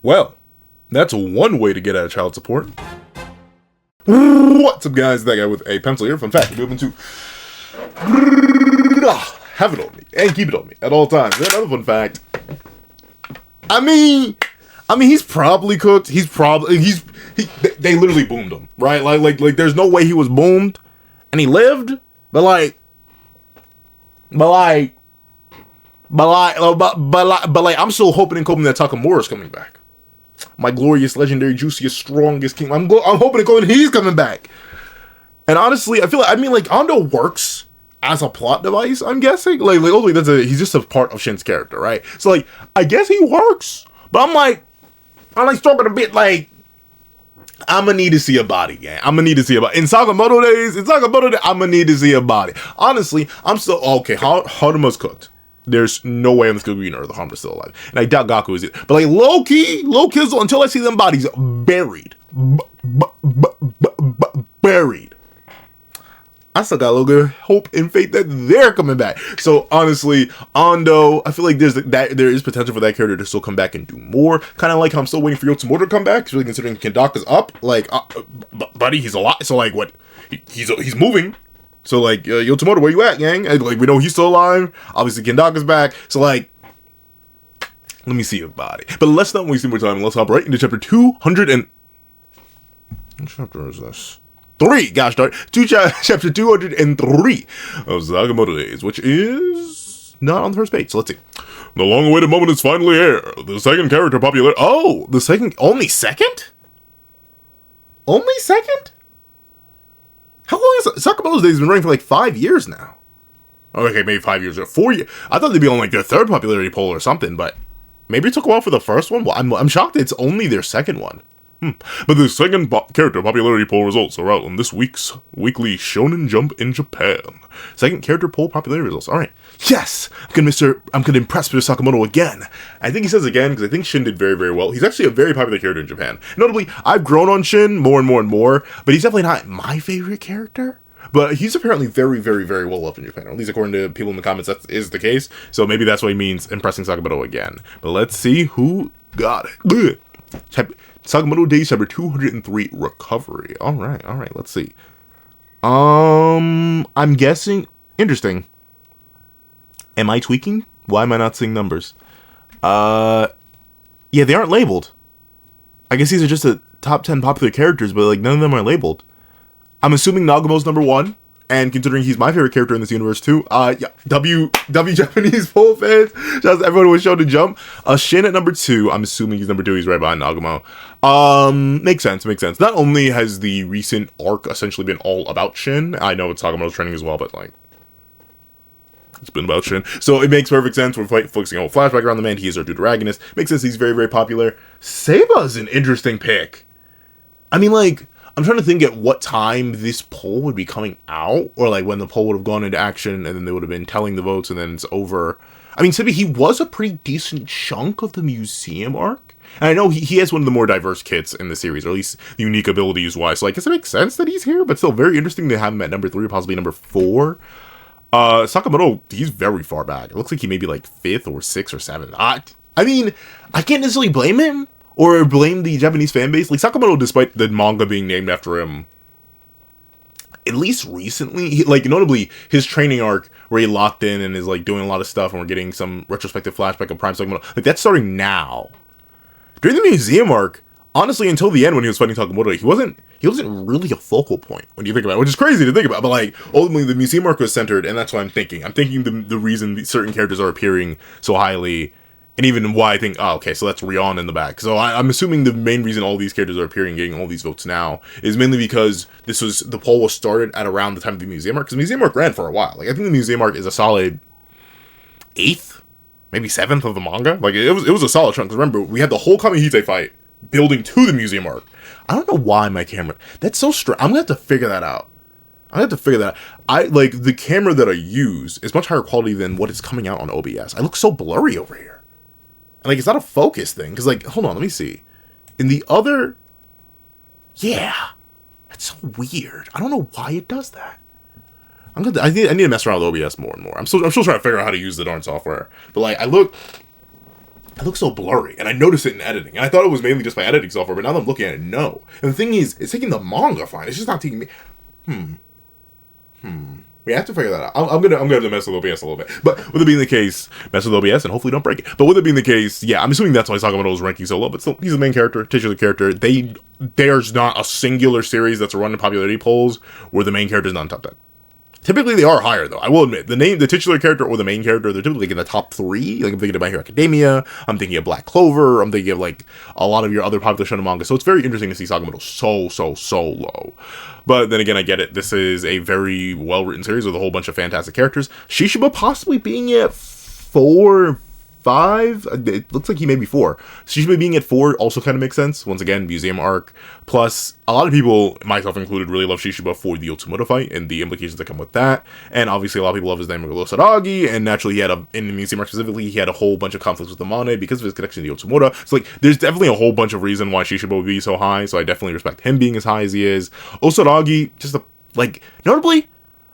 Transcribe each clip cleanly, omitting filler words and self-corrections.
Well, that's one way to get out of child support. What's up, guys? That guy with a pencil here. Fun fact, moving to have it on me and keep it on me at all times. And another fun fact. I mean, he's probably cooked. They literally boomed him, right? Like, there's no way he was boomed, and he lived. But I'm still hoping and coping that Sakamoto's coming back. My glorious, legendary, juiciest, strongest king. I'm hoping and coping he's coming back. And honestly, I feel like Ando works as a plot device. I'm guessing, ultimately he's just a part of Shin's character, right? So I guess he works, but I'm struggling a bit. I'm gonna need to see a body, gang. I'm gonna need to see a body. In Sakamoto days, I'm gonna need to see a body. Honestly, I'm still okay. Haruma's cooked. There's no way I'm still being Earth. Haruma's still alive, and I doubt Gaku is either. But low key, until I see them bodies buried, buried. I still got a little bit of hope and faith that they're coming back. So honestly, Ando, I feel like there is potential for that character to still come back and do more. Kind of like how I'm still waiting for Yotsumoto to come back, especially considering Kendaka's up. Buddy, he's alive. So what? He's moving. So Yotsumoto, where you at, gang? We know he's still alive. Obviously, Kendaka's back. So let me see your body. But let's not waste any more time. Let's hop right into chapter 200 and... What chapter is this? 3, gosh darn, chapter 203 of Sakamoto Days, which is not on the first page. So let's see. The long-awaited moment is finally here. The second character popular. Oh, the second, only second? Only second? How long has Sakamoto Days been running for 5 years now? Okay, maybe 5 years or 4 years. I thought they'd be on their third popularity poll or something, but maybe it took a while for the first one. Well, I'm shocked it's only their second one. But the second character popularity poll results are out on this week's weekly Shonen Jump in Japan. Second character poll popularity results. All right. Yes! I'm gonna impress Mr. Sakamoto again. I think he says again because I think Shin did very, very well. He's actually a very popular character in Japan. Notably, I've grown on Shin more and more and more, but he's definitely not my favorite character. But he's apparently very, very, very well loved in Japan. Or at least according to people in the comments, that is the case. So maybe that's what he means impressing Sakamoto again. But let's see who got it. Sakamoto Days chapter 203 recovery. All right, let's see. I'm guessing interesting. Am I tweaking? Why am I not seeing numbers? Yeah, they aren't labeled. I guess these are just the top 10 popular characters, but none of them are labeled. I'm assuming Nagumo's number 1. And considering he's my favorite character in this universe too, yeah, W Japanese full fans, just everyone was shown to jump. Shin at number 2, I'm assuming he's number 2, he's right behind Nagumo. Makes sense. Not only has the recent arc essentially been all about Shin, I know it's Sakamoto's training as well, but it's been about Shin. So it makes perfect sense. We're focusing on a flashback around the man. He is our deuteragonist. Makes sense he's very, very popular. Seba's an interesting pick. I'm trying to think at what time this poll would be coming out, or when the poll would have gone into action, and then they would have been telling the votes, and then it's over. Sebi, he was a pretty decent chunk of the museum arc, and I know he has one of the more diverse kits in the series, or at least unique abilities-wise, so I guess it makes sense that he's here, but still very interesting to have him at number 3, or possibly number 4. Sakamoto, he's very far back. It looks like he may be 5th, or 6th, or 7th. I can't necessarily blame him, or blame the Japanese fan base. Sakamoto, despite the manga being named after him, at least recently, notably, his training arc, where he locked in and is, doing a lot of stuff, and we're getting some retrospective flashback of Prime Sakamoto, that's starting now. During the museum arc, honestly, until the end when he was fighting Sakamoto, he wasn't really a focal point, when you think about it, which is crazy to think about, but, ultimately, the museum arc was centered, and that's what I'm thinking. I'm thinking the reason certain characters are appearing so highly, and even why I think, okay, so that's Rion in the back. So I'm assuming the main reason all these characters are appearing, getting all these votes now, is mainly because the poll was started at around the time of the museum arc, because the museum arc ran for a while. I think the museum arc is a solid 8th, maybe 7th of the manga. It was a solid chunk. Remember, we had the whole Kamihite fight building to the museum arc. I don't know why my camera, that's so strange. I'm gonna have to figure that out. The camera that I use is much higher quality than what is coming out on OBS. I look so blurry over here. And it's not a focus thing, because hold on, let me see. In the other, yeah, that's so weird. I don't know why it does that. I need to mess around with OBS more and more. I'm still trying to figure out how to use the darn software. But I look, it looks so blurry, and I noticed it in editing, and I thought it was mainly just by editing software, but now that I'm looking at it, no. And the thing is, it's taking the manga fine, it's just not taking me... We have to figure that out. I'm gonna have to mess with OBS a little bit. But with it being the case, mess with OBS and hopefully don't break it. But with it being the case, yeah, I'm assuming that's why Sakamoto is ranking so low. But still, he's the main character, titular character. There's not a singular series that's running popularity polls where the main character is not in top 10. Typically, they are higher, though. I will admit. The titular character or the main character, they're typically like in the top 3. Like, I'm thinking of My Hero Academia. I'm thinking of Black Clover. I'm thinking of, like, a lot of your other popular shonen manga. So it's very interesting to see Sakamoto so low. But then again, I get it. This is a very well-written series with a whole bunch of fantastic characters. Shishiba possibly being at 4, 5? It looks like he may be 4. Shishiba being at 4 also kind of makes sense. Once again, museum arc. Plus, a lot of people, myself included, really love Shishiba for the Otsumoto fight and the implications that come with that. And obviously, a lot of people love his name, Saragi. And naturally, in the museum arc specifically, he had a whole bunch of conflicts with the Mane because of his connection to the Otsumoto. So, like, there's definitely a whole bunch of reason why Shishiba would be so high. So I definitely respect him being as high as he is. Osaragi, notably,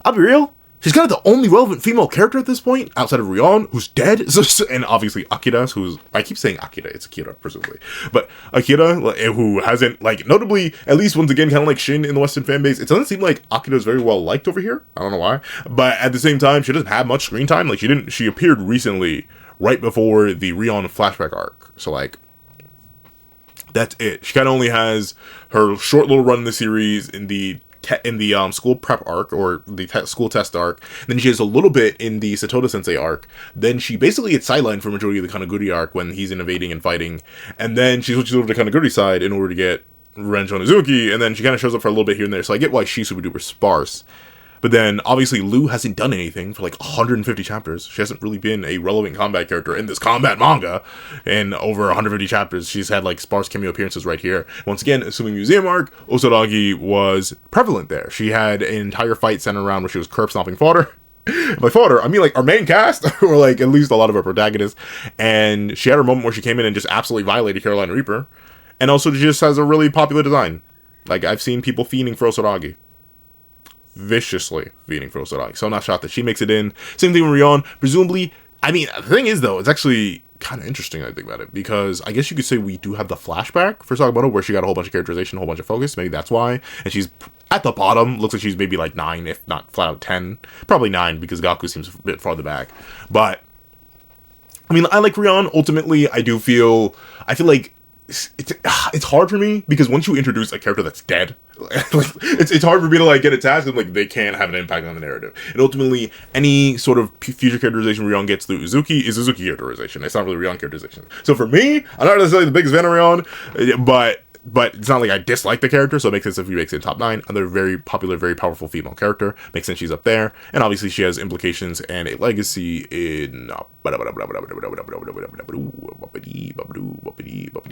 I'll be real, she's kind of the only relevant female character at this point, outside of Rion, who's dead, and obviously Akira, I keep saying Akira, it's Akira, presumably, but Akira, who hasn't, notably, at least once again, kind of like Shin in the Western fanbase, it doesn't seem like Akira's very well liked over here, I don't know why, but at the same time, she doesn't have much screen time, she appeared recently, right before the Rion flashback arc, so, that's it. She kind of only has her short little run in the series in the school prep arc, or the school test arc. Then she has a little bit in the Satoda Sensei arc. Then she basically gets sidelined for majority of the Kanaguri arc when he's invading and fighting. And then she switches over to Kanaguri side in order to get revenge on Izuki. And then she kind of shows up for a little bit here and there. So I get why she's super duper sparse. But then, obviously, Lou hasn't done anything for 150 chapters. She hasn't really been a relevant combat character in this combat manga. In over 150 chapters, she's had, sparse cameo appearances right here. Once again, assuming museum arc, Osaragi was prevalent there. She had an entire fight centered around where she was curb stomping fodder. By fodder, I mean, our main cast, or, at least a lot of our protagonists. And she had her moment where she came in and just absolutely violated Carolina Reaper. And also, she just has a really popular design. I've seen people fiending for Osaragi. Viciously feeding for Osaragi. So I'm not shocked that she makes it in. Same thing with Rion. Presumably, the thing is, though, it's actually kind of interesting, I think, about it, because I guess you could say we do have the flashback for Sakamoto, where she got a whole bunch of characterization, a whole bunch of focus. Maybe that's why. And she's at the bottom. Looks like she's maybe 9, if not flat out 10. Probably 9, because Gaku seems a bit farther back. But, I like Rion. Ultimately, I feel like it's hard for me, because once you introduce a character that's dead, it's hard for me to get attached, and they can't have an impact on the narrative. And ultimately, any sort of future characterization Rion gets through Uzuki is Uzuki characterization. It's not really Rion characterization. So for me, I'm not necessarily the biggest fan of Rion, but it's not like I dislike the character, so it makes sense if he makes it in top 9. Another very popular, very powerful female character. Makes sense she's up there. And obviously she has implications and a legacy in...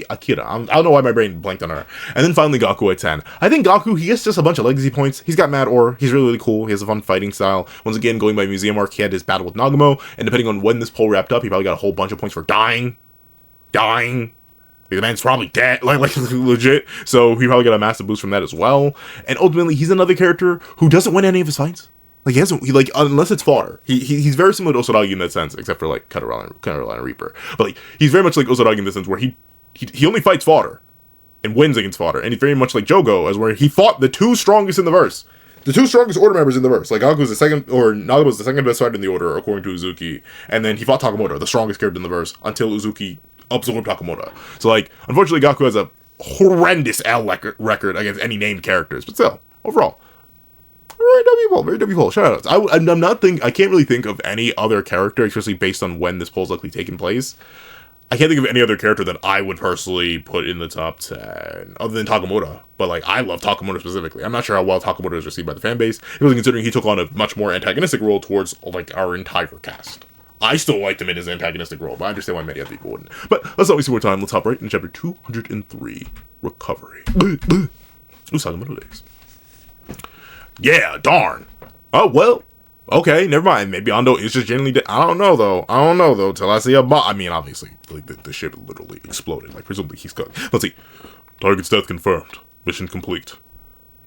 Akira. I don't know why my brain blanked on her. And then finally Gaku at 10. I think Gaku, he gets just a bunch of legacy points. He's got mad ore. He's really, really cool. He has a fun fighting style. Once again, going by museum arc, he had his battle with Nagamo. And depending on when this poll wrapped up, he probably got a whole bunch of points for dying. The man's probably dead, legit. So he probably got a massive boost from that as well. And ultimately, he's another character who doesn't win any of his fights. Unless it's fodder. He's very similar to Osaragi in that sense, except for Carolina Reaper. But he's very much like Osaragi in the sense where he only fights fodder and wins against fodder. And he's very much like Jogo, as where he fought the 2 strongest in the verse. The 2 strongest order members in the verse. Gaku's the second, or Nagamo's the second best fighter in the order, according to Uzuki. And then he fought Sakamoto, the strongest character in the verse, until Uzuki absorbed Sakamoto. So, unfortunately, Gaku has a horrendous L record against any named characters. But still, overall, very W poll. Shout outs. I can't really think of any other character, especially based on when this poll's likely taking place. I can't think of any other character that I would personally put in the top 10, other than Sakamoto. But, I love Sakamoto specifically. I'm not sure how well Sakamoto is received by the fanbase, especially considering he took on a much more antagonistic role towards, our entire cast. I still liked him in his antagonistic role, but I understand why many other people wouldn't. But let's not waste more time. Let's hop right in chapter 203, Recovery. Sakamotodays. Yeah, darn. Oh, well. Okay, never mind. Maybe Ando is just genuinely dead. I don't know, though. Till I see a bot. Obviously, the ship literally exploded. Presumably he's cooked. Let's see. Target's death confirmed. Mission complete.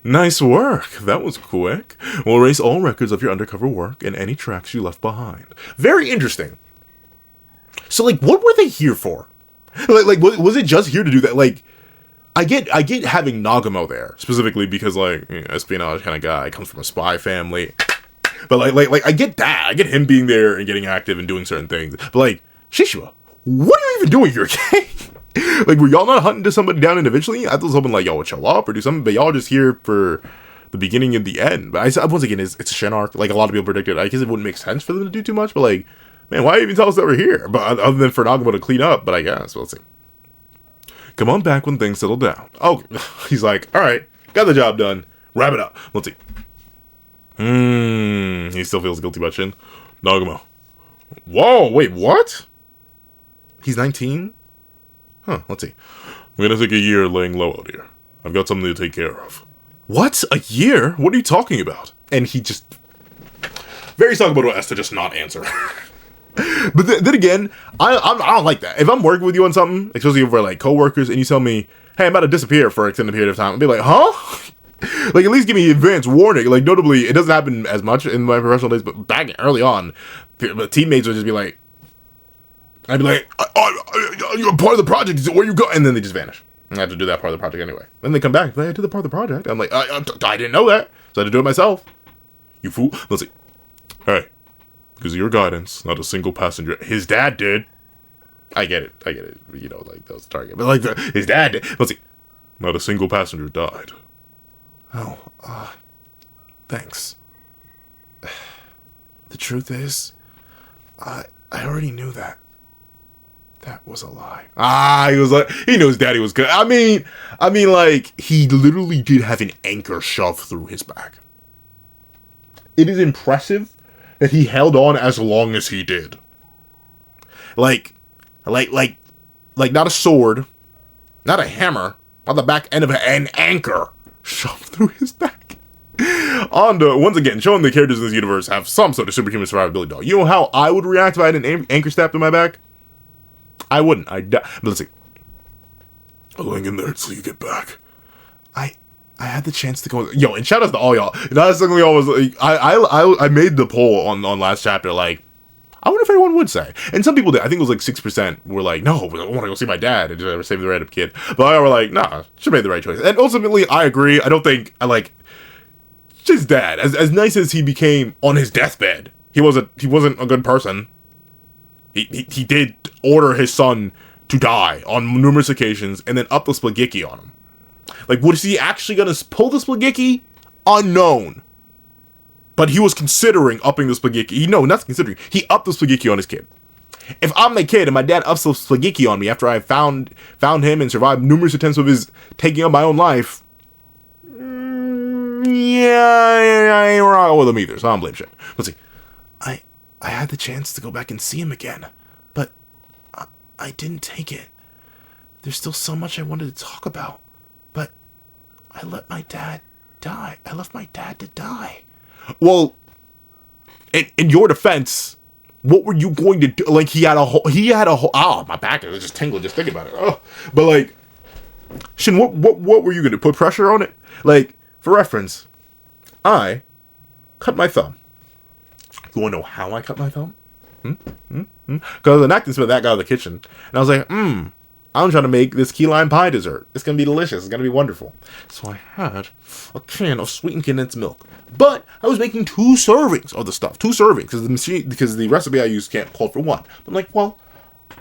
Nice work. That was quick. We'll erase all records of your undercover work and any tracks you left behind. Very interesting. So, what were they here for? Like was it just here to do that? Like, I get having Nagamo there specifically because like espionage kind of guy, comes from a spy family, but like I get that. I get him being there and getting active and doing certain things. But like Shishima, what are you even doing here, okay? Like, were y'all not hunting to somebody down individually? I was hoping like y'all would show up or do something, but y'all just here for the beginning and the end. But once again, it's a Shin arc. Like a lot of people predicted. I guess it wouldn't make sense for them to do too much. But like, man, why even tell us that we're here? But other than for Nagamo to clean up. But I guess we'll see. Come on back when things settle down. Oh, he's like, all right, got the job done. Wrap it up. Let's see. He still feels guilty about Shin. Nagamo. Whoa, wait, what? He's 19? Huh, let's see. I'm gonna take a year laying low out here. I've got something to take care of. What? A year? What are you talking about? And he just... Very Sakamoto-esque to just not answer. But then again, I don't like that. If I'm working with you on something, especially over like coworkers, and you tell me, hey, I'm about to disappear for an extended period of time, I'll be like, huh? Like, at least give me advance warning. Like, notably, it doesn't happen as much in my professional days, but back early on, teammates would just be like, I'd be like, you're part of the project, where you go? And then they just vanish. I have to do that part of the project anyway. Then they come back, I did the part of the project. I'm like, I didn't know that, so I had to do it myself. You fool. Let's see. Hey, because of your guidance, not a single passenger. His dad did. I get it. You know, like, that was the target. But, like, his dad did. Let's see. Not a single passenger died. Oh, thanks. The truth is, I already knew that. That was a lie. He was like, he knew his daddy was good. I mean, like, he literally did have an anchor shoved through his back. It is impressive that he held on as long as he did. Like not a sword, not a hammer, on the back end of an anchor shoved through his back. Once again, showing the characters in this universe have some sort of superhuman survivability, dog. You know how I would react if I had an anchor stabbed in my back? I wouldn't. I'd die. But let's see. I'll hang in there until you get back. I had the chance to go. Yo, and shout out to all y'all. Not suddenly all was like, I made the poll on last chapter. Like, I wonder if everyone would say. And some people did. I think it was like 6% were like, no, I want to go see my dad and just save the random kid. But I were like, nah, she made the right choice. And ultimately, I agree. I don't think his dad, as nice as he became on his deathbed, he wasn't a good person. He did order his son to die on numerous occasions and then up the Spligiki on him. Like, was he actually gonna pull the Spligiki? Unknown. But he was considering upping the Spligiki. No, not considering. He upped the Spligiki on his kid. If I'm the kid and my dad ups the Spligiki on me after I found him and survived numerous attempts of his taking up my own life, I ain't wrong with him either, so I don't blame shit. Let's see. I had the chance to go back and see him again, but I didn't take it. There's still so much I wanted to talk about, but I let my dad die. I left my dad to die. Well, in your defense, what were you going to do? Like, he had a whole, oh, my back is just tingling just thinking about it. Oh, but like, Shin, what were you going to put pressure on it? Like, for reference, I cut my thumb. You want to know how I cut my thumb? Because I was enacting some of that guy in the kitchen. And I was like, I'm trying to make this key lime pie dessert. It's going to be delicious. It's going to be wonderful. So I had a can of sweetened condensed milk. But I was making 2 servings of the stuff. 2 servings. Because the recipe I used can't call for 1. I'm like, well,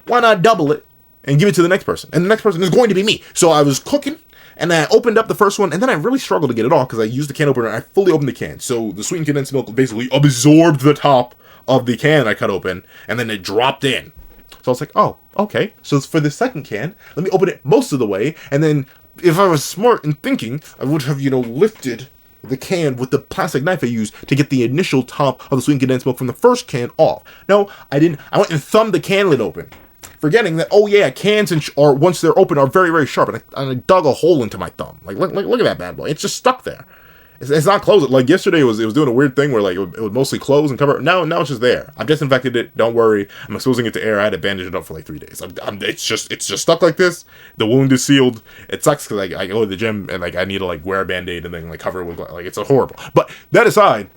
why not double it and give it to the next person? And the next person is going to be me. So I was cooking. And I opened up the first one, and then I really struggled to get it off because I used the can opener and I fully opened the can. So the sweetened condensed milk basically absorbed the top of the can I cut open, and then it dropped in. So I was like, oh, okay. So for the second can, let me open it most of the way, and then if I was smart in thinking, I would have, lifted the can with the plastic knife I used to get the initial top of the sweetened condensed milk from the first can off. No, I didn't. I went and thumbed the can lid open. Forgetting that, oh yeah, cans are once they're open are very, very sharp, and I dug a hole into my thumb. Like look at that bad boy. It's just stuck there. It's not closed. Like yesterday, it was doing a weird thing where like it would mostly close and cover. Now it's just there. I've disinfected it. Don't worry. I'm exposing it to air. I had to bandage it up for like 3 days. It's just stuck like this. The wound is sealed. It sucks because I go to the gym and like I need to like wear a band-aid and then like cover it with like it's a horrible. But that aside,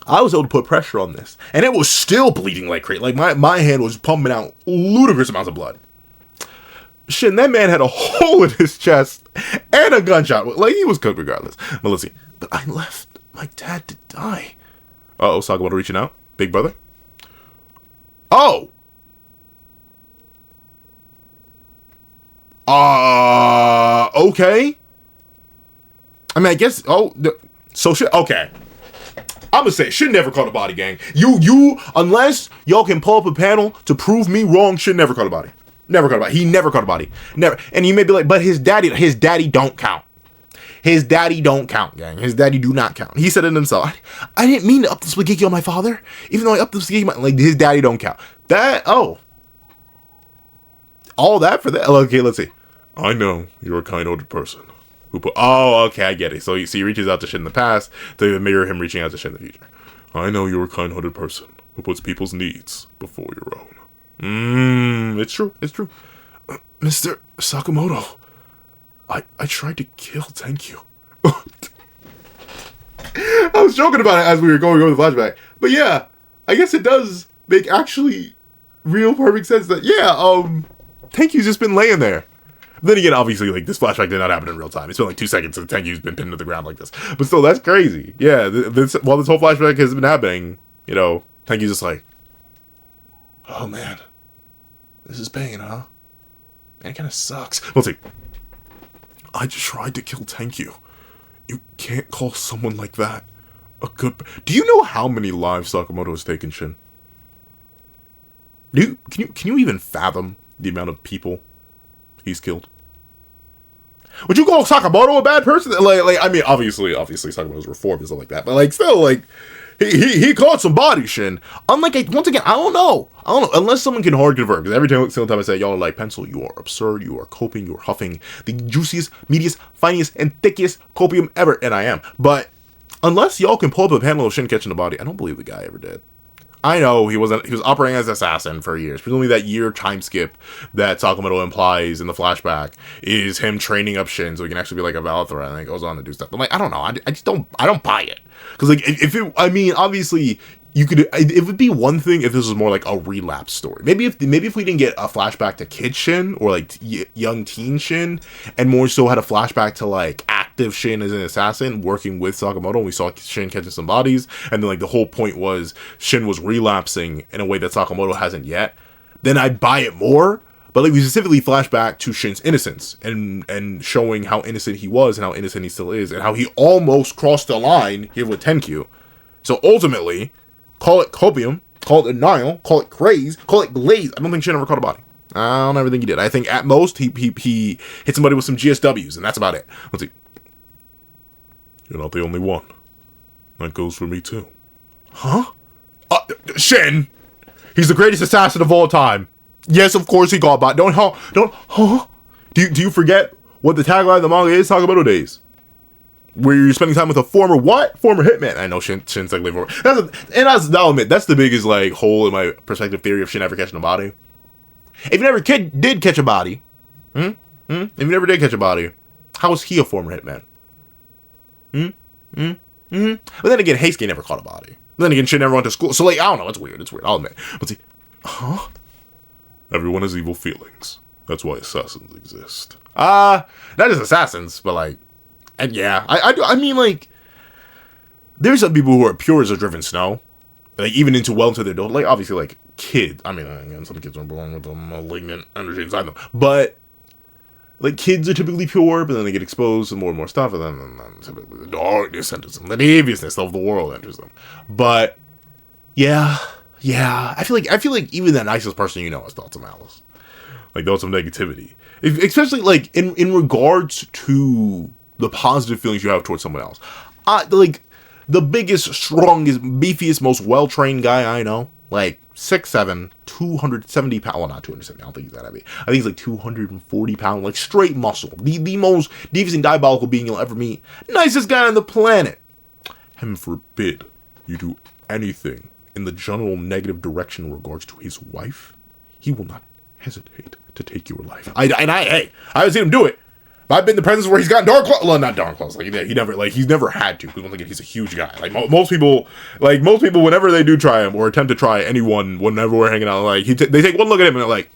I was able to put pressure on this, and it was still bleeding like crazy. Like my hand was pumping out ludicrous amounts of blood. Shin, that man had a hole in his chest and a gunshot. Like, he was cooked regardless. But let's see. But I left my dad to die. Uh-oh, Sakamoto reaching out. Big brother. Oh! Okay. I mean, I guess, so Shin, okay. I'm gonna say, Shin never caught a body, gang. Unless y'all can pull up a panel to prove me wrong, Shin never caught a body. Never caught a body. He never caught a body. Never. And you may be like, but his daddy don't count. His daddy don't count, gang. His daddy do not count. He said it himself. I didn't mean to up the spaghetti on my father. Even though I upped the spaghetti, like, his daddy don't count. All that for that? Okay, let's see. I know you're a kind-hearted person. Okay, I get it. So he reaches out to Shin in the past to mirror him reaching out to Shin in the future. I know you're a kind-hearted person who puts people's needs before your own. It's true. Mr. Sakamoto, I tried to kill Tenkyu. I was joking about it as we were going over the flashback. But yeah, I guess it does make actually real perfect sense that, Tenkyu's just been laying there. Then again, obviously, like, this flashback did not happen in real time. It's been like 2 seconds since Tenkyu's been pinned to the ground like this. But still, that's crazy. Yeah, while this whole flashback has been happening, Tenkyu's just like, oh man, this is pain, huh? Man, it kind of sucks. Let's see. I tried to kill Tenkyu. You can't call someone like that a good... Do you know how many lives Sakamoto has taken, Shin? Can you even fathom the amount of people he's killed? Would you call Sakamoto a bad person? Like I mean, obviously Sakamoto's reformed and stuff like that, but like still, like he caught some body, Shin. Unlike, once again, I don't know, unless someone can hard convert, because every single time I say y'all are like, pencil, you are absurd, you are coping, you are huffing the juiciest, meatiest, finest, and thickest copium ever, and I am. But unless y'all can pull up a panel of Shin catching the body, I don't believe the guy ever did. I know he was operating as an assassin for years. Presumably that year time skip that Sakamoto implies in the flashback is him training up Shin so he can actually be like a valid threat, and he goes on to do stuff. But like, I don't know. I just don't buy it. Because like, obviously you could, it would be one thing if this was more like a relapse story. Maybe if we didn't get a flashback to kid Shin or like young teen Shin, and more so had a flashback to like active Shin as an assassin working with Sakamoto, and we saw Shin catching some bodies, and then like the whole point was Shin was relapsing in a way that Sakamoto hasn't yet, then I'd buy it more. But like, we specifically flash back to Shin's innocence and showing how innocent he was and how innocent he still is, and how he almost crossed the line here with Tenkyu. So ultimately, call it copium, call it denial, call it craze, call it glaze. I don't think Shin ever caught a body. I don't ever think he did. I think at most he hit somebody with some GSWs, and that's about it. Let's see. You're not the only one. That goes for me too. Huh? Shin! He's the greatest assassin of all time. Yes, of course he got body. Huh? Do you forget what the tagline of the manga is? Sakamoto days. Where you're spending time with a former hitman. I know Shin's like live over. I'll admit, that's the biggest like hole in my perspective theory of Shin ever catching a body. If you never did catch a body, if you never did catch a body, how is he a former hitman? But then again, Heisuke never caught a body. Then again, Shin never went to school. So like, I don't know. It's weird. I'll admit. But see, huh? Everyone has evil feelings. That's why assassins exist. Not just assassins, but like, and yeah, I mean, like, there's some people who are pure as a driven snow, like even well into their adult, like obviously like kids. I mean, some kids are born with a malignant energy inside them, but like kids are typically pure, but then they get exposed to more and more stuff, and then typically the darkness enters them, the deviousness of the world enters them. But yeah, I feel like even the nicest person you know has thoughts of malice, like thoughts of negativity, especially like in regards to the positive feelings you have towards someone else. Like the biggest, strongest, beefiest, most well-trained guy I know, like 6'7", 270 pounds. Well, not 270. I don't think he's that heavy. I think he's like 240 pounds, like straight muscle. The most devious and diabolical being you'll ever meet. Nicest guy on the planet. Heaven forbid you do anything in the general negative direction in regards to his wife. He will not hesitate to take your life. I haven't seen him do it. I've been in the presence where he's got dark claws. Well, not dark claws. Like he's never had to. Because once again, he's a huge guy. Like most people, whenever they do try him or attempt to try anyone, whenever we're hanging out, like they take one look at him and they're like,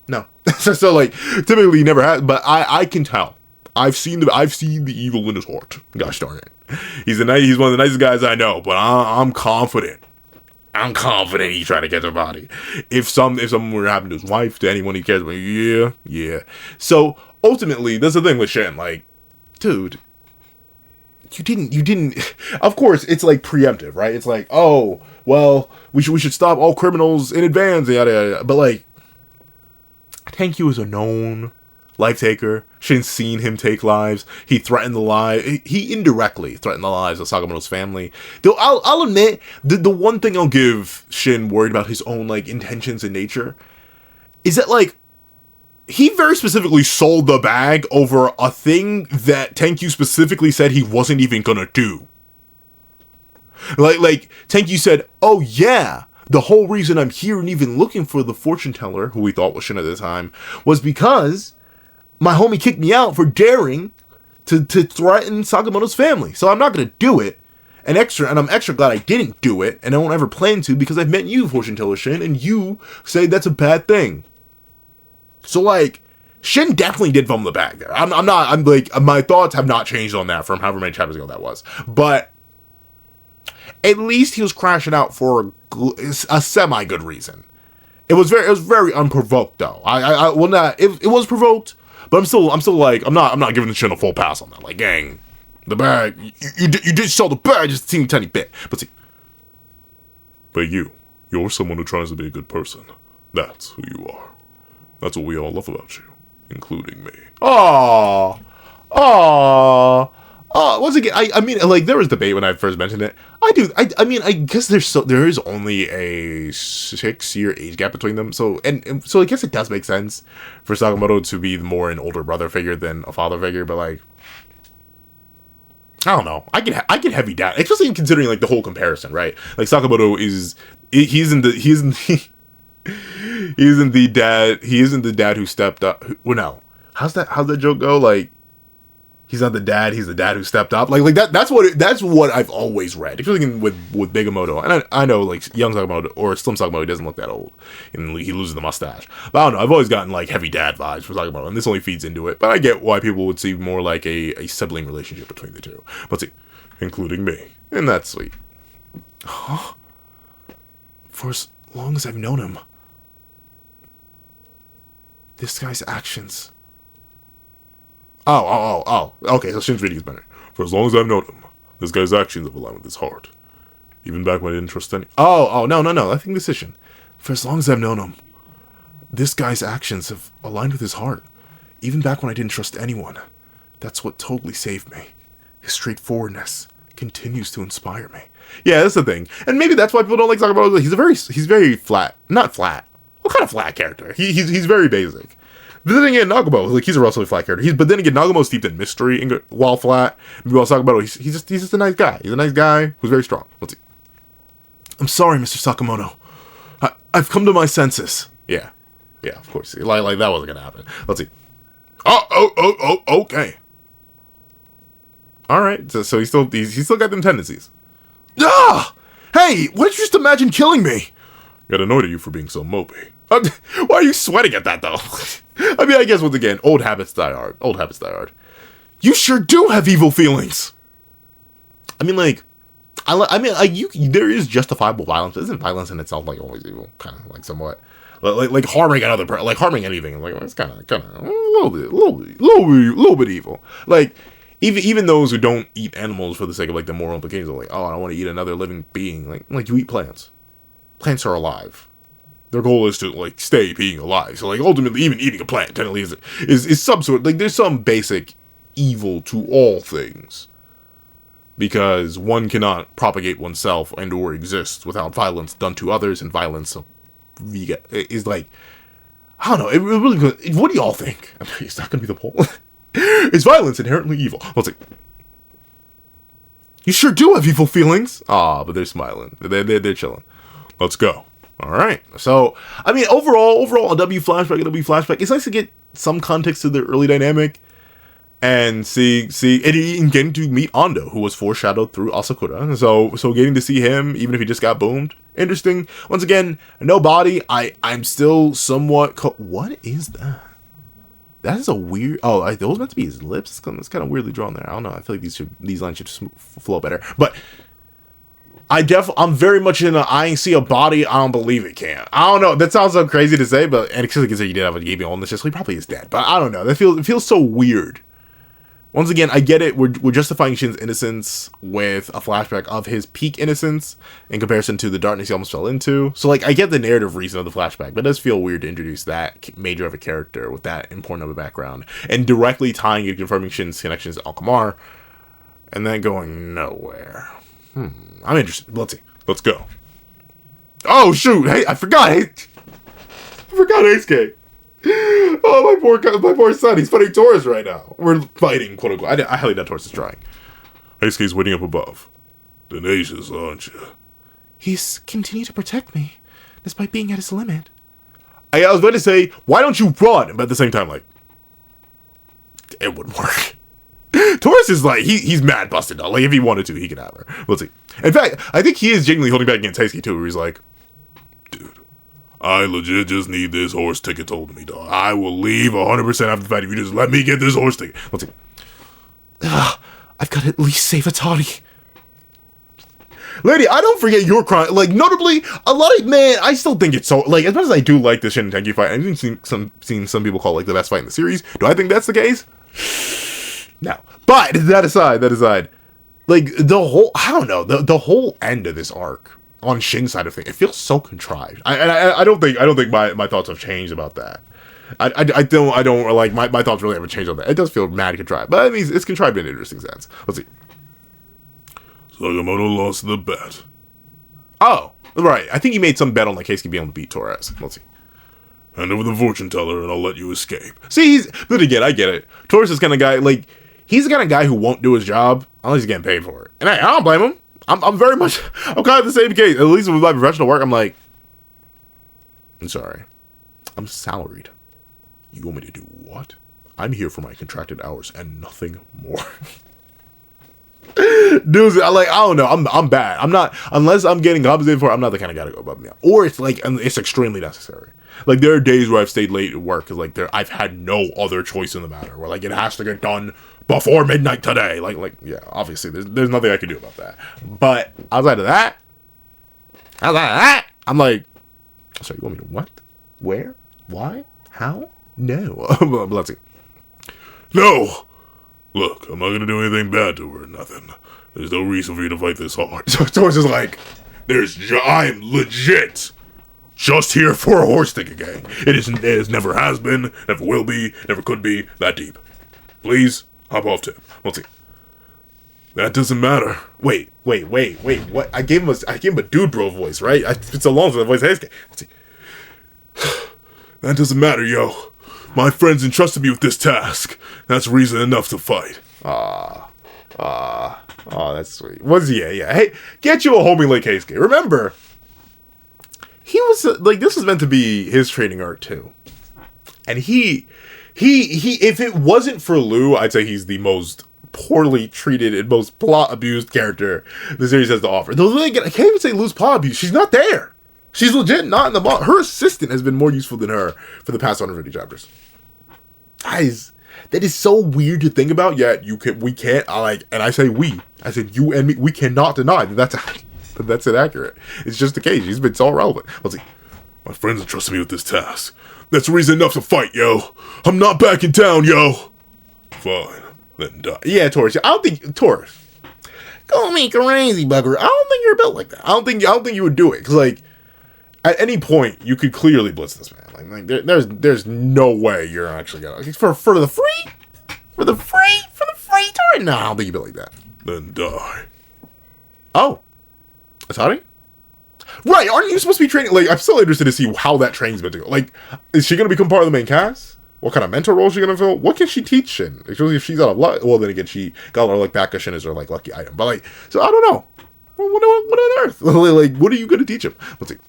No. So like, typically he never has, but I can tell. I've seen the evil in his heart. Gosh darn it. He's one of the nicest guys I know, but I'm confident. I'm confident he's trying to catch a body. If something were to happen to his wife, to anyone he cares about, yeah. So ultimately, that's the thing with Shin. Like, dude, you didn't. Of course, it's like preemptive, right? It's like, oh, well, we should stop all criminals in advance, yada yada. But like, Tenkyu is a known life taker. Shin's seen him take lives. He threatened the lives. He indirectly threatened the lives of Sakamoto's family. Though I'll admit, the one thing I'll give Shin, worried about his own like intentions in nature, is that like he very specifically sold the bag over a thing that Tenkyu specifically said he wasn't even gonna do. Like Tenkyu said, "Oh yeah, the whole reason I'm here and even looking for the fortune teller, who we thought was Shin at the time, was because my homie kicked me out for daring to threaten Sakamoto's family. So I'm not going to do it. And I'm extra glad I didn't do it, and I won't ever plan to, because I've met you, Fortune Teller Shin, and you say that's a bad thing." So, like, Shin definitely did fumble the bag there. I'm like, my thoughts have not changed on that from however many chapters ago that was. But at least he was crashing out for a semi-good reason. It was very unprovoked, though. It was provoked. But I'm still like, I'm not giving the Shin a full pass on that. Like, gang, the bag, you did sell the bag just a teeny tiny bit. But you're someone who tries to be a good person. That's who you are. That's what we all love about you, including me. Aww. Once again, I mean, like, there was debate when I first mentioned it. I mean, I guess there is only a 6-year age gap between them. So I guess it does make sense for Sakamoto to be more an older brother figure than a father figure. But like, I don't know. I get heavy down, especially considering like the whole comparison, right? Like Sakamoto he isn't the dad who stepped up. Well, no. How's that joke go? Like, he's not the dad, he's the dad who stepped up. Like that's what I've always read. Especially with Bigamoto. And I know like young Sakamoto or Slim Sakamoto, he doesn't look that old. And he loses the mustache. But I don't know, I've always gotten like heavy dad vibes for Sakamoto, and this only feeds into it. But I get why people would see more like a sibling relationship between the two. Let's see. Including me. And that's sweet. Huh? For as long as I've known him, this guy's actions. Oh. Okay, so Shin's reading is better. For as long as I've known him, this guy's actions have aligned with his heart. Even back when I didn't trust any... No. I think this is Shin. For as long as I've known him, this guy's actions have aligned with his heart. Even back when I didn't trust anyone. That's what totally saved me. His straightforwardness continues to inspire me. Yeah, that's the thing. And maybe that's why people don't like Sakamoto. He's very flat. Not flat. What kind of flat character? He's very basic. But then again, Nagumo, like, he's a relatively flat character. But then again, Nagumo's steeped in mystery while flat. While Sakamoto, he's just a nice guy. He's a nice guy who's very strong. Let's see. I'm sorry, Mr. Sakamoto. I've come to my senses. Yeah, of course. Like that wasn't gonna happen. Let's see. Okay. All right. So he's still got them tendencies. Ah! Hey, why did you just imagine killing me? Got annoyed at you for being so mopey. Why are you sweating at that, though? I mean, I guess, once again, old habits die hard. You sure do have evil feelings. I mean, like, there is justifiable violence. Isn't violence in itself, like, always evil? Kind of, like, somewhat. Like harming another person, like, harming anything. Like, it's kind of a little bit evil. Like, even those who don't eat animals for the sake of, like, the moral implications are like, oh, I don't want to eat another living being. Like, you eat plants. Plants are alive. Their goal is to, like, stay being alive. So, like, ultimately, even eating a plant technically is some sort, like, there's some basic evil to all things. Because one cannot propagate oneself and or exist without violence done to others, and violence is like, I don't know, it really, what do y'all think? I mean, it's not gonna be the poll. Is violence inherently evil? Let's see. You sure do have evil feelings. But they're smiling. They're chilling. Let's go. All right. So, I mean, overall, a W flashback. It's nice to get some context to the early dynamic and see, and getting to meet Ando, who was foreshadowed through Asakura. So getting to see him, even if he just got boomed, Interesting. Once again, no body. I'm still somewhat... What is that? That is a weird... Oh, are those meant to be his lips? It's kind of weirdly drawn there. I don't know. I feel like these lines should flow better. But I'm very much in a... I see a body. I don't believe it can. I don't know. That sounds so crazy to say, but... And especially considering he did have a gaming illness, so he probably is dead. But I don't know. It feels so weird. Once again, I get it. We're justifying Shin's innocence with a flashback of his peak innocence in comparison to the darkness he almost fell into. So, like, I get the narrative reason of the flashback, but it does feel weird to introduce that major of a character with that important of a background and directly tying and confirming Shin's connections to Alkamar and then going nowhere. I'm interested. Let's see. Let's go. Oh, shoot. Hey, I forgot. I forgot HK. Oh, my poor son. He's fighting Taurus right now. We're fighting, quote unquote. I highly doubt Taurus is trying. HK's waiting up above. Tenacious, aren't you? He's continued to protect me, despite being at his limit. I was about to say, why don't you run? But at the same time, like, it wouldn't work. Taurus is like, he's mad busted out. Like, if he wanted to, he could have her. Let's see. In fact, I think he is genuinely holding back against Heisky too, where he's like, dude, I legit just need this horse ticket told to me, dog. I will leave 100% after the fight if you just let me get this horse ticket. Let's see. I've got to at least save Atari. Lady, I don't forget your crime. Like, notably, a lot of, man, I still think it's so, like, as much as I do like the Shin and Tenki fight, I've even seen some people call it, like, the best fight in the series. Do I think that's the case? No. But, that aside, like, the whole, I don't know, the whole end of this arc on Shin's side of things, it feels so contrived. I don't think my thoughts have changed about that. I don't like my thoughts really haven't changed on that. It does feel mad contrived, but I mean it's contrived in an interesting sense. Let's see. Sakamoto lost the bet. Oh, right. I think he made some bet on like Keisuke being able to beat Torres. Let's see. Hand over the fortune teller and I'll let you escape. See, but again, I get it. Torres is the kind of guy, like, he's the kind of guy who won't do his job unless he's getting paid for it. And I don't blame him. I'm very much, I'm kind of the same case. At least with my professional work, I'm like, I'm sorry. I'm salaried. You want me to do what? I'm here for my contracted hours and nothing more. Dude, I don't know. I'm bad. I'm not, unless I'm getting compensated for it, I'm not the kind of guy to go above me. Or it's like, it's extremely necessary. Like, there are days where I've stayed late at work because, like, I've had no other choice in the matter. Where, like, it has to get done before midnight today. Like, yeah, obviously, there's nothing I can do about that. But outside of that, I'm like, sorry, you want me to what? Where? Why? How? No. But let's see. No! Look, I'm not gonna do anything bad to her or nothing. There's no reason for you to fight this hard. So it's just like, I'm legit just here for a horse ticket gang. It never has been, never will be, never could be that deep. Please, hop off, Tim. Let's see. That doesn't matter. Wait, what? I gave him a dude bro voice, right? It's so long since the voice has. Let's see. That doesn't matter, yo. My friends entrusted me with this task. That's reason enough to fight. That's sweet. Yeah. Hey, get you a homie like Keisuke. Remember, he was, like, this was meant to be his training arc, too. And he, if it wasn't for Lou, I'd say he's the most poorly treated and most plot abused character the series has to offer. Though, I can't even say Lou's plot abuse. She's not there. She's legit not in the box. Her assistant has been more useful than her for the past 150 chapters. Guys, that is so weird to think about, yet we can't, and I say we. I said you and me, we cannot deny that that's inaccurate. It's just the case. She's been so relevant. Let's see. My friends entrusted me with this task. That's reason enough to fight, yo. I'm not backing down, yo. Fine. Then die. Yeah, Taurus. I don't think, Taurus. Call me crazy, bugger. I don't think you're built like that. I don't think you would do it. Because, like, at any point, you could clearly blitz this man. Like there's no way you're actually gonna, like, for the free, Taurus. No, I don't think you built like that. Then die. Oh, Atari? Right, aren't you supposed to be training? Like, I'm still interested to see how that training's meant to go. Like, is she going to become part of the main cast? What kind of mentor role is she going to fill? What can she teach Shin? Especially if she's out of luck. Well, then again, she got her, like, back Shin as her, like, lucky item. But, like, so I don't know. What on earth? Like, what are you going to teach him? Let's see.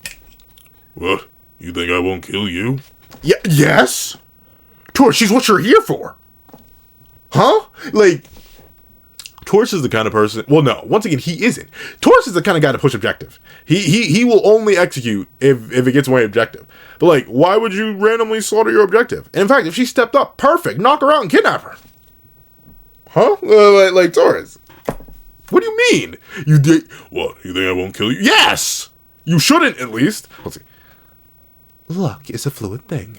What? You think I won't kill you? Yeah, yes? Tor, she's what you're here for. Huh? Like, Taurus is the kind of person. Well, no. Once again, he isn't. Taurus is the kind of guy to push objective. He will only execute if it gets away objective. But like, why would you randomly slaughter your objective? And in fact, if she stepped up, perfect. Knock her out and kidnap her. Huh? Like Taurus. What do you mean? You did what? You think I won't kill you? Yes. You shouldn't, at least. Let's see. Luck is a fluid thing.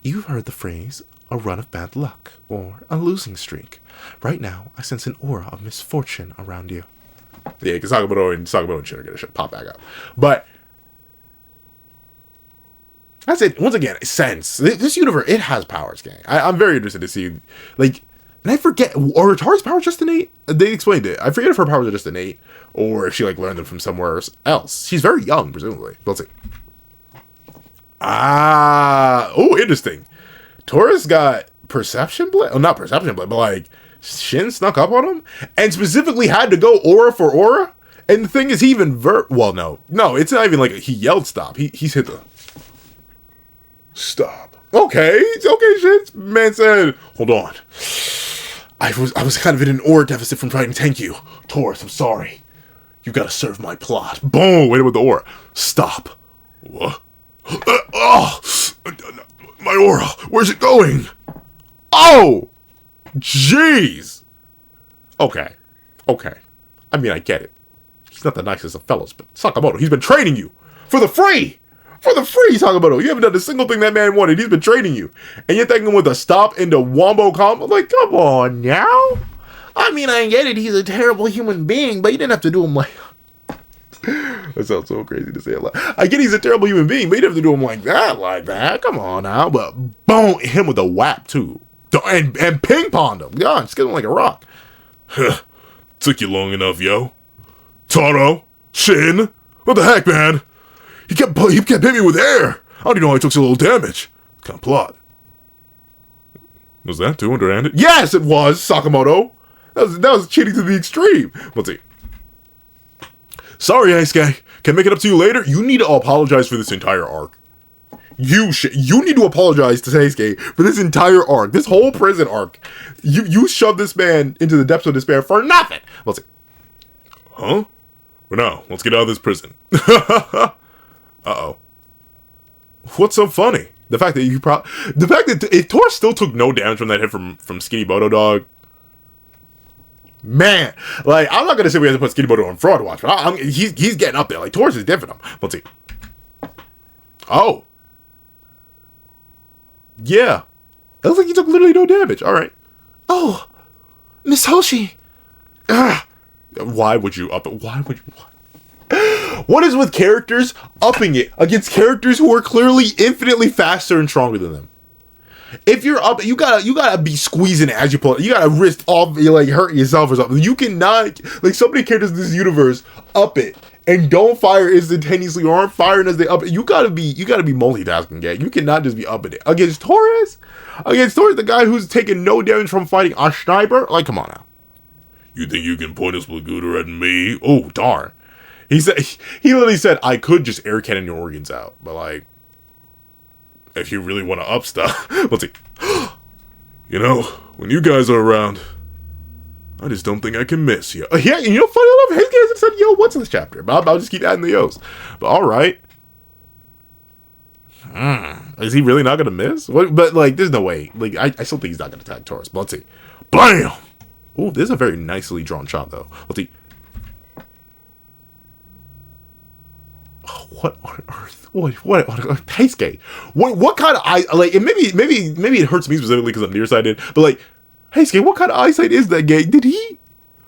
You've heard the phrase, a run of bad luck, or a losing streak. Right now, I sense an aura of misfortune around you. Yeah, because Sakamoto and Shin are going to pop back up. But, that's it. Once again, sense. This universe, it has powers, gang. I'm very interested to see, like, and I forget, are Atari's powers just innate? They explained it. I forget if her powers are just innate, or if she, like, learned them from somewhere else. She's very young, presumably. Let's see. Oh, interesting. Taurus got perception blade. Oh, not perception blade, but like Shin snuck up on him and specifically had to go aura for aura. And the thing is, he even well, no, it's not even like he yelled stop. He's hit the stop. Okay, Shin. Man said, hold on. I was kind of in an aura deficit from trying to tank you, Taurus. I'm sorry. You gotta serve my plot. Boom! Wait with the aura. Stop. What? Oh, my aura. Where's it going? Oh, jeez. Okay. I mean, I get it. He's not the nicest of fellows, but Sakamoto, he's been training you for the free. Sakamoto. You haven't done a single thing that man wanted. He's been training you, and you're thinking with a stop into wombo combo. Like, come on now. I mean, I get it. He's a terrible human being, but you didn't have to do him like. That sounds so crazy to say it loud. I get he's a terrible human being, but you don't have to do him like that. Come on now. But boom, him with a whap too. And ping-ponged him. God, just get him like a rock. Took you long enough, yo. Taro, Shin, what the heck, man? He kept hitting me with air. I don't even know how I took so little damage. Kind of plot. Was that too underhanded? Yes, it was, Sakamoto. That was cheating to the extreme. Let's see. Sorry, Heisuke. Can I make it up to you later? You need to apologize for this entire arc. You need to apologize to Heisuke for this entire arc. This whole prison arc. You shoved this man into the depths of despair for nothing. Let's see. Huh? Well, now, let's get out of this prison. Uh-oh. What's so funny? The fact that if Tor still took no damage from that hit from Skinny Bodo Dog. Man, like, I'm not gonna say we have to put Skinny Bodo on fraud watch, but he's getting up there. Like, Taurus is different. Let's see. Oh, yeah, it looks like he took literally no damage. All right. Oh, Miss Hoshi. Why would you up it? Why would you? What is with characters upping it against characters who are clearly infinitely faster and stronger than them? If you're up, you gotta be squeezing it as you pull it. You gotta risk off, you like hurt yourself or something. You cannot, like, so many characters in this universe up it and don't fire instantaneously or aren't firing as they up it. You gotta be multitasking, gang. You cannot just be upping it against Taurus. The guy who's taking no damage from fighting a sniper. Like, come on now. You think you can point a splagooter at me? Oh, darn. He literally said, I could just air cannon your organs out, but like, if you really want to up stuff, let's see. You know, when you guys are around, I just don't think I can miss you. Yeah, you know, funny enough, his guys have said, yo, what's this chapter? But I'll just keep adding the yos. But all right. Is he really not going to miss? But, like, there's no way. Like, I still think he's not going to attack Taurus. But let's see. Bam! Oh, this is a very nicely drawn shot, though. Let's see. What on earth? What Heisuke? What kind of eye? Like, and maybe it hurts me specifically because I'm nearsighted. But like, Heisuke, what kind of eyesight is that guy? Did he,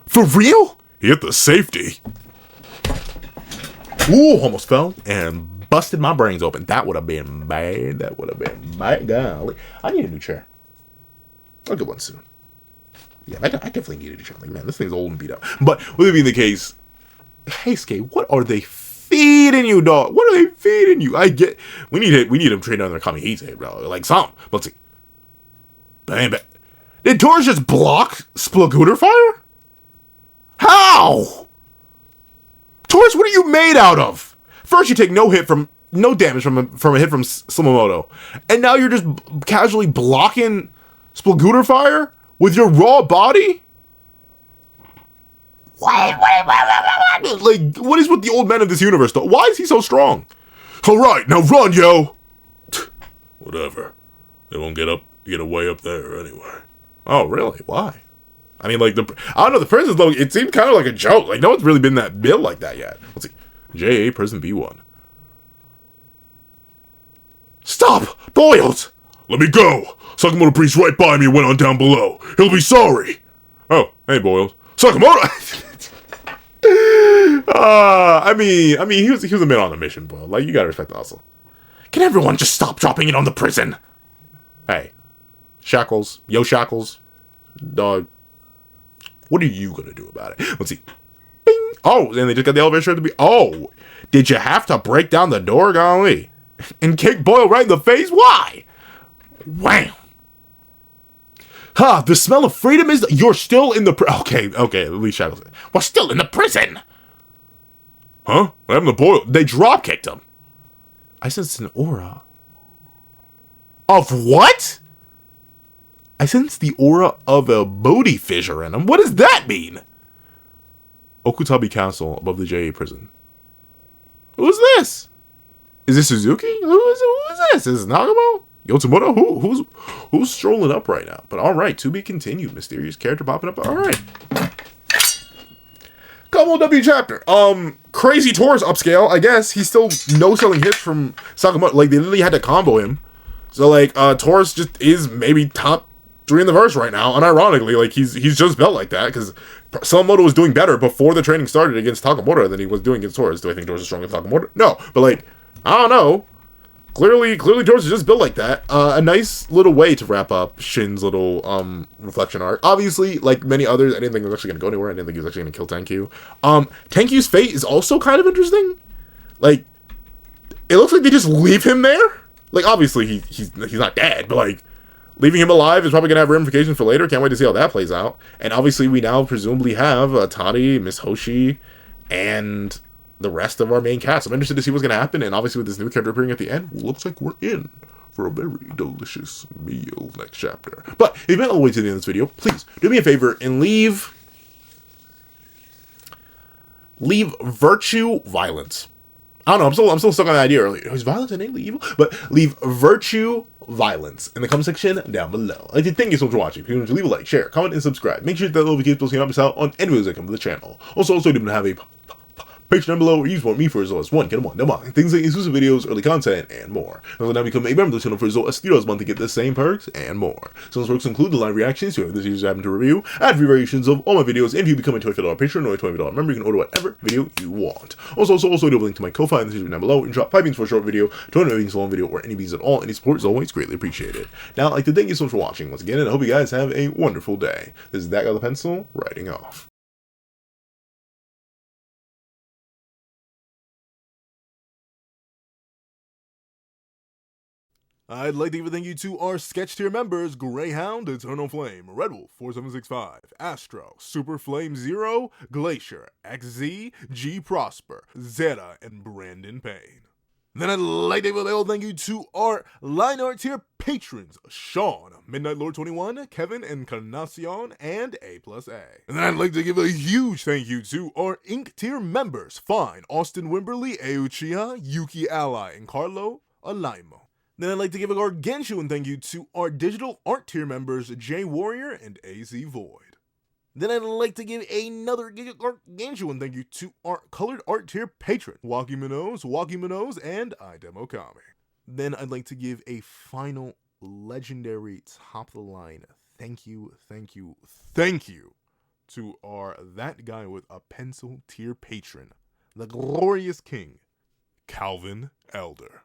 for real? He hit the safety. Ooh, almost fell and busted my brains open. That would have been bad. Golly, I need a new chair. I'll get one soon. Yeah, I definitely need a new chair. Like, man, this thing's old and beat up. But with it being the case, Heisuke, what are they feeding you, dog? What are they feeding you? I get. We need him trained on their Kamihise, bro. Like some. Let's see. Bam, bam. Did Taurus just block Splagooter fire? How? Taurus, what are you made out of? First, you take no damage from a hit from Sakamoto, and now you're just casually blocking Splagooter fire with your raw body. Like, what is with the old men of this universe, though? Why is he so strong? Alright, now run, yo! Whatever. They won't get away up there anyway. Oh, really? Why? I mean, like, I don't know, the prisons, though, it seemed kind of like a joke. Like, no one's really been that built like that yet. Let's see. JA Prison B1. Stop! Boiled! Let me go! Sakamoto priest right by me went on down below. He'll be sorry! Oh, hey, Boiled. Sakamoto! I mean, he was a man on a mission, Boiled. Like, you gotta respect the hustle. Can everyone just stop dropping it on the prison? Hey. Shackles. Yo, Shackles. Dog. What are you gonna do about it? Let's see. Bing! Oh, and they just got the elevator to be. Oh! Did you have to break down the door, golly? And kick Boyle right in the face? Why? Wham! Ha! The smell of freedom is. You're still in the. Okay, at least Shackles. We're still in the prison! Huh? What happened to Boyle? They drop kicked him. I sense an aura. Of what? I sense the aura of a Bodhi fissure in him. What does that mean? Okutabi Castle above the JA prison. Who's this? Is this Suzuki? Who is this? Is this Nagamo? Yotomoto? Who's strolling up right now? But alright, to be continued. Mysterious character popping up. Alright. Couple W chapter. Crazy Taurus upscale. I guess he's still no-selling hits from Sakamoto. Like, they literally had to combo him. So, like, Taurus just is maybe top 3 in the verse right now. Unironically, like, he's just built like that, because Sakamoto was doing better before the training started against Sakamoto than he was doing against Taurus. Do I think Taurus is stronger than Sakamoto? No. But, like, I don't know. Clearly Taurus is just built like that. A nice little way to wrap up Shin's little, reflection arc. Obviously, like many others, I didn't think he was actually gonna go anywhere. I didn't think he was actually gonna kill Tenkyu. Tenkyu's fate is also kind of interesting. Like, it looks like they just leave him there. Like, obviously, he's not dead, but, like, leaving him alive is probably going to have ramifications for later. Can't wait to see how that plays out. And obviously, we now presumably have Toddy, Miss Hoshi, and the rest of our main cast. I'm interested to see what's going to happen. And obviously, with this new character appearing at the end, looks like we're in for a very delicious meal next chapter. But if you made all the way to the end of this video, please do me a favor and leave virtue violence. I don't know, I'm still stuck on that idea earlier. Is violence innately evil? But leave virtue violence in the comment section down below. I'd like to thank you so much for watching. If you want to leave a like, share, comment, and subscribe. Make sure that little notification bell so you don't miss out on any videos that come to the channel. Also, do have a Patreon down below where you support me for as low as $1, get them on, no things like exclusive videos, early content, and more. Also, now become a member of the channel for as low as $3 a month to get the same perks and more. So those perks include the live reactions to this series I happen to review, ad free variations of all my videos, and if you become a $25 Patreon or a $20 member, you can order whatever video you want. Also, do have a link to my Ko-Fi in the description down below. You can drop 5 beans for a short video, 20 beans for a long video, or any beans at all. Any support is always greatly appreciated. Now, I'd like to thank you so much for watching once again, and I hope you guys have a wonderful day. This is that guy with the pencil, writing off. I'd like to give a thank you to our sketch tier members: Greyhound, Eternal Flame, Red Wolf 4765, Astro, Super Flame Zero, Glacier, XZ, G Prosper, Zeta, and Brandon Payne. Then I'd like to give a little thank you to our line art tier patrons: Sean, Midnight Lord 21, Kevin, Encarnacion, and A+A. And then I'd like to give a huge thank you to our ink tier members: Fine, Austin Wimberly, Euchiha, Yuki Ally, and Carlo Alaimo. Then I'd like to give a gargantuan thank you to our digital art tier members, J Warrior and AZ Void. Then I'd like to give another gargantuan thank you to our colored art tier patron, Waki Minoz, and iDemokami. Then I'd like to give a final legendary top of the line thank you to our That Guy with a Pencil tier patron, the glorious king, Calvin Elder.